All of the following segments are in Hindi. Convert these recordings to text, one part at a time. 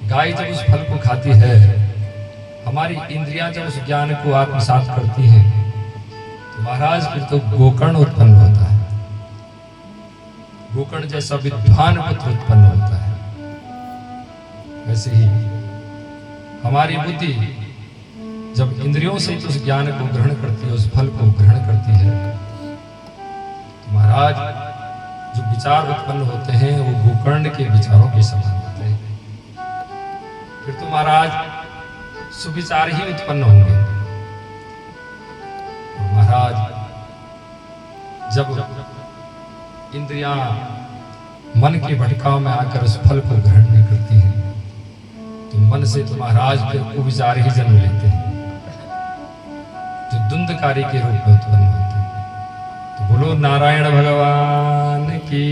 गाय जब उस फल को खाती है, हमारी इंद्रियां जब उस ज्ञान को आत्मसात करती हैं, तो महाराज फिर तो गोकर्ण उत्पन्न होता है। गोकर्ण जैसा विद्वान पुत्र उत्पन्न होता है। वैसे ही हमारी बुद्धि जब इंद्रियों से उस ज्ञान को ग्रहण करती है, उस फल को ग्रहण करती है, तो महाराज जो विचार उत्पन्न होते हैं वो गोकर्ण के विचारों के समान होते हैं। फिर तो महाराज सुविचार ही उत्पन्न होंगे। महाराज जब इंद्रियां मन के भटकाव में आकर उस फल को ग्रहण नहीं करती हैं, तो मन से तो महाराज फिर कुविचार ही जन्म लेते हैं, जो द्वंद्वकारी के रूप में उत्पन्न होते हैं। तो बोलो नारायण भगवान की।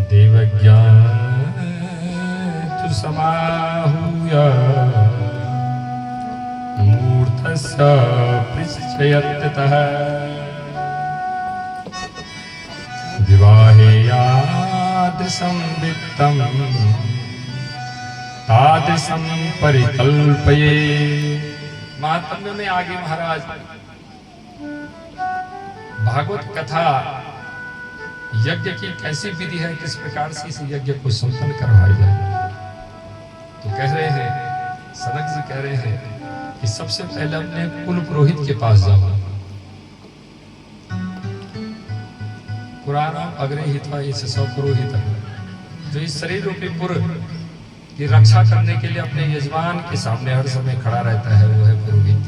देवज्ञान तु समाहूय मूर्धस्य पृच्छयत्यतः विवाहे यादृशं वित्तं तादृशं परिकल्पये। महात्म्य में आगे महाराज भागवत कथा यज्ञ की कैसी विधि है, किस प्रकार से इस यज्ञ को संपन्न करवाया जाए। तो कह रहे हैं, सनक जी कह रहे हैं कि सबसे पहले अपने कुल पुरोहित के पास जाओ। पुराना अग्रे हित्वा इस सौ पुरोहित, जो इस शरीर रूपी पुर की रक्षा करने के लिए अपने यजमान के सामने हर समय खड़ा रहता है, वो है पुरोहित।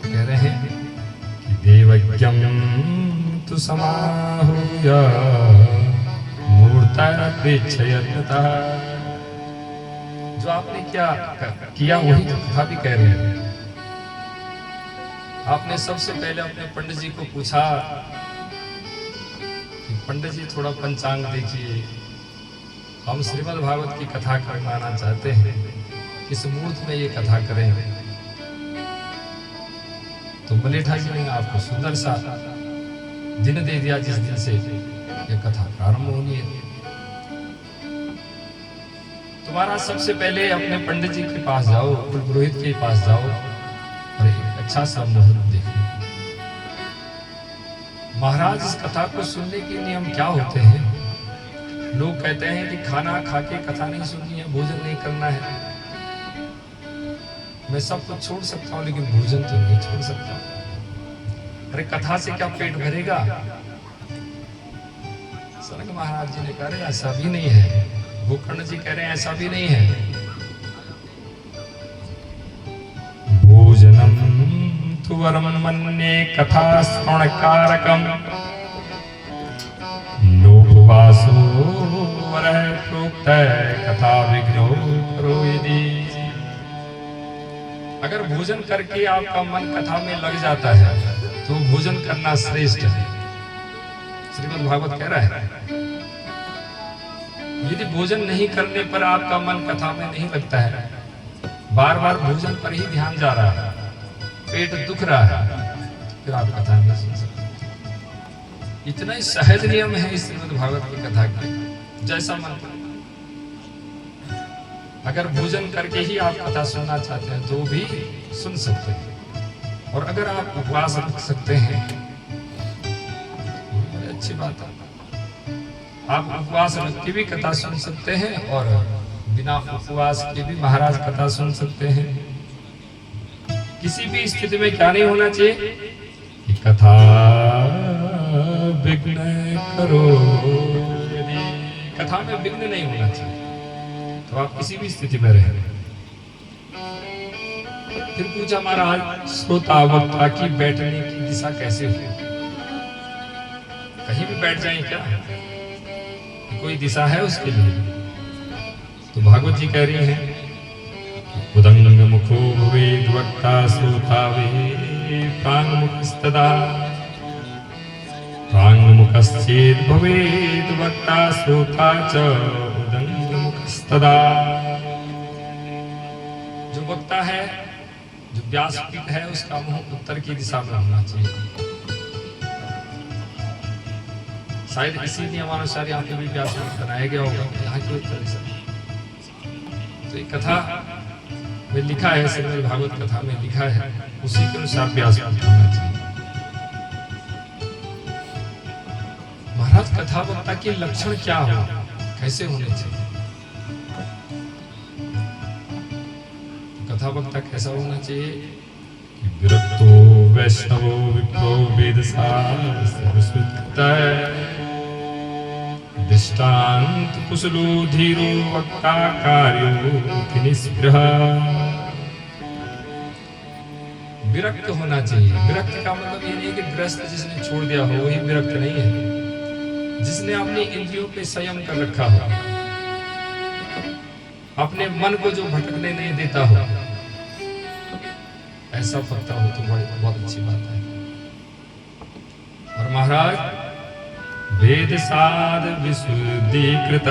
कह रहे हैं कि देवज्ञं तु समाहूय मूर्धस्य पृच्छयत्यतः। जो आपने क्या किया वही तो कथा भी कह रहे हैं। आपने सबसे पहले अपने पंडित जी को पूछा कि पंडित जी थोड़ा पंचांग देखिए, हम श्रीमद् भागवत की कथा करवाना चाहते हैं, किस मुहूर्त में ये कथा करें। तो मलेठा जी ने आपको सुंदर सा दिन दे दिया जिस दिन से ये कथा प्रारंभ होनी है। तुम्हारा सबसे पहले अपने पंडित जी के पास जाओ, कुल पुरोहित के पास जाओ और एक अच्छा सा मुहूर्त देखो। महाराज इस कथा को सुनने के नियम क्या होते हैं? लोग कहते हैं कि खाना खा के कथा नहीं सुननी है, भोजन नहीं करना है। मैं सब कुछ छोड़ सकता हूँ लेकिन भोजन तो नहीं छोड़ सकता। अरे कथा से क्या पेट भरेगा? सनक महाराज जी ने कहा, रहे ऐसा भी नहीं है। गोकर्ण जी कह रहे हैं ऐसा भी नहीं है। भोजनम तु वरम मन्ये कथा श्रवणकारकम नोपवासो वरः प्रोक्तः कथा विघ्नो करो यदि। अगर भोजन करके आपका मन कथा में लग जाता है तो भोजन करना श्रेष्ठ है, श्रीमद् भागवत कह रहा है। यदि भोजन नहीं करने पर आपका मन कथा में नहीं लगता है, बार बार भोजन पर ही ध्यान जा रहा है, पेट दुख रहा है, फिर आप कथा नहीं सुन सकते। इतना ही सहज नियम है इस श्रीमद् भागवत की कथा के, जैसा मन करे। अगर भोजन करके ही आप कथा सुनना चाहते हैं तो भी सुन सकते हैं, और अगर आप उपवास रख सकते हैं तो अच्छी बात है। आप उपवास रख के भी कथा सुन सकते हैं और बिना उपवास के भी महाराज कथा सुन सकते हैं। किसी भी स्थिति में क्या नहीं होना चाहिए कि कथा विघ्न करो यदि। कथा में विघ्न नहीं होना चाहिए, तो आप किसी भी स्थिति में रहें। फिर पूछा महाराज, श्रोता वक्ता की बैठने की दिशा कैसे हो? कहीं भी बैठ जाएं क्या? कोई दिशा है उसके लिए? तो भागवत जी कह रही हैं, उदंग मुखो भवेद वक्ता श्रोता वे प्रांग मुखस्तदा प्रांग मुखश्चेद भवेद वक्ता श्रोता च उदंग मुखस्तदा। जो वक्ता है, जो व्यासपीठ है, उसका मुंह उत्तर की दिशा में होना चाहिए। शायद इसी नियमानुसार यहाँ पे भी व्यास मठ बनाया गया होगा, यहाँ क्यों तरह से। तो ये कथा में लिखा है, श्रीमद् भागवत कथा में लिखा है, उसी के अनुसार व्यास मठ होना चाहिए। महाराज कथा वक्ता के लक्षण क्या हो, कैसे होने चाहिए? कथा वक्ता कैसा होना चाहिए? विरक्तो वैष्णवो विप्रो दृष्टांत कुशलो धीरो वक्ता कार्यो निस्पृह। विरक्त होना चाहिए। विरक्त का मतलब ये नहीं कि ग्रस्त जिसने छोड़ दिया हो वही विरक्त नहीं है। जिसने अपनी इंद्रियों पे संयम कर रखा हो, अपने मन को जो भटकने नहीं देता हो, ऐसा वक्ता हो तो बहुत अच्छी बात है। और महाराज वेद साध विशुद्धीकृत,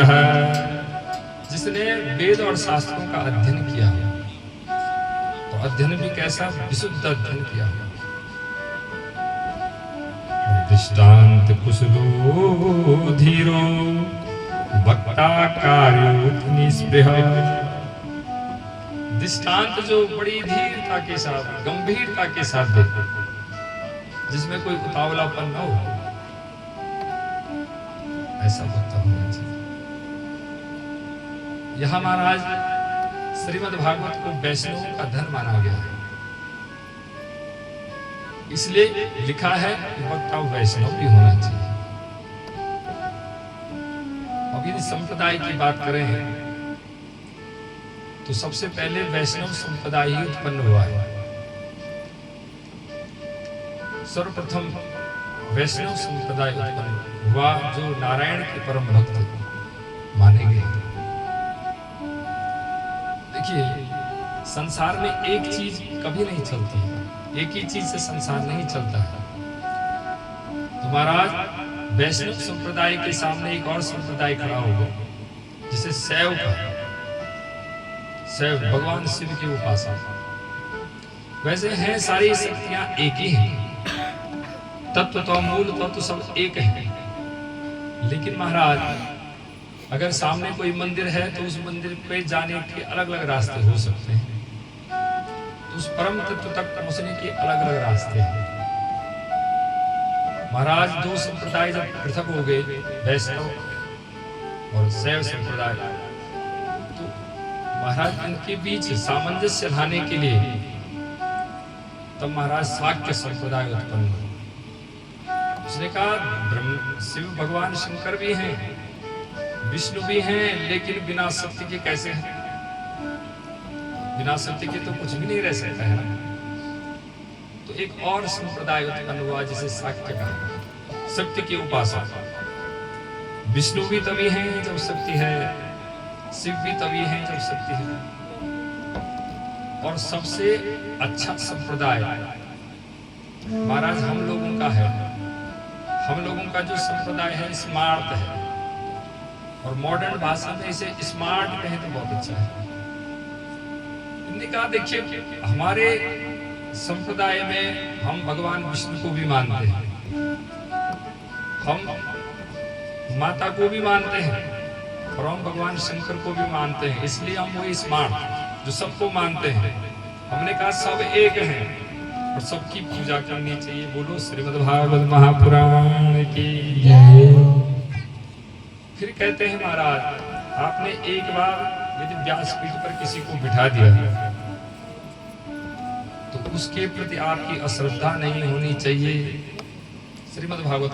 जिसने वेद और शास्त्रों का अध्ययन किया और अध्ययन भी कैसा, विशुद्ध अध्ययन किया। दृष्टांत कुशलो धीरो वक्ता कार्यो निस्पृह। दृष्टांत जो बड़ी धीरता के साथ, गंभीरता के साथ दे, जिसमें कोई उतावलापन न हो, ऐसा वक्ता होना चाहिए। यह महाराज श्रीमद् भागवत को वैष्णवों का धन माना गया है, इसलिए लिखा है कि वक्ता वैष्णव भी होना चाहिए। अब यदि संप्रदाय की बात करें तो सबसे पहले वैष्णव संप्रदाय ही उत्पन्न हुआ है। सर्वप्रथम वैष्णव संप्रदाय उत्पन्न हुआ जो नारायण के परम भक्त माने गए। देखिए, संसार में एक चीज कभी नहीं चलती है, एक ही चीज से संसार नहीं चलता है। तो महाराज वैष्णव संप्रदाय के सामने एक और संप्रदाय खड़ा होगा, जिसे शैव का, शैव भगवान शिव के उपासक। वैसे हैं सारी शक्तियां एक ही हैं, तत्व तो मूल तत्व सब एक है। लेकिन महाराज अगर सामने कोई मंदिर है तो उस मंदिर पे जाने के अलग अलग रास्ते हो सकते हैं, तो उस परम तत्व तक पहुंचने के अलग अलग रास्ते हैं। महाराज दो संप्रदाय जब पृथक हो गए, वैष्णव और शैव संप्रदाय, तो महाराज इनके बीच सामंजस्य लाने के लिए तब महाराज शाक्य संप्रदाय उत्पन्न हुआ। उसने कहा ब्रह्म शिव भगवान शंकर भी हैं, विष्णु भी हैं, लेकिन बिना शक्ति के कैसे हैं? बिना शक्ति के तो कुछ भी नहीं रह सकता है ना। तो एक और संप्रदाय उत्पन्न हुआ जिसे शाक्य कहा, शक्ति के उपासक। विष्णु भी तभी हैं जब शक्ति है, शिव भी तभी हैं जब शक्ति है। और सबसे अच्छा संप्रदाय महाराज हम लोगों का है। हम लोगों का जो संप्रदाय है स्मार्ट है, और मॉडर्न भाषा में इसे स्मार्ट कहें तो बहुत अच्छा है। इन्होंने कहा देखिए, हमारे संप्रदाय में हम भगवान विष्णु को भी मानते हैं, हम माता को भी मानते हैं, और हम भगवान शंकर को भी मानते हैं, इसलिए हम वही स्मार्ट जो सबको मानते हैं। हमने कहा सब एक हैं और सबकी पूजा करनी चाहिए। बोलो श्रीमद् भागवत महापुराण की जय। फिर कहते हैं महाराज, आपने एक बार यदि व्यासपीठ पर किसी को बिठा दिया तो उसके प्रति आपकी अश्रद्धा नहीं होनी चाहिए। श्रीमद् भागवत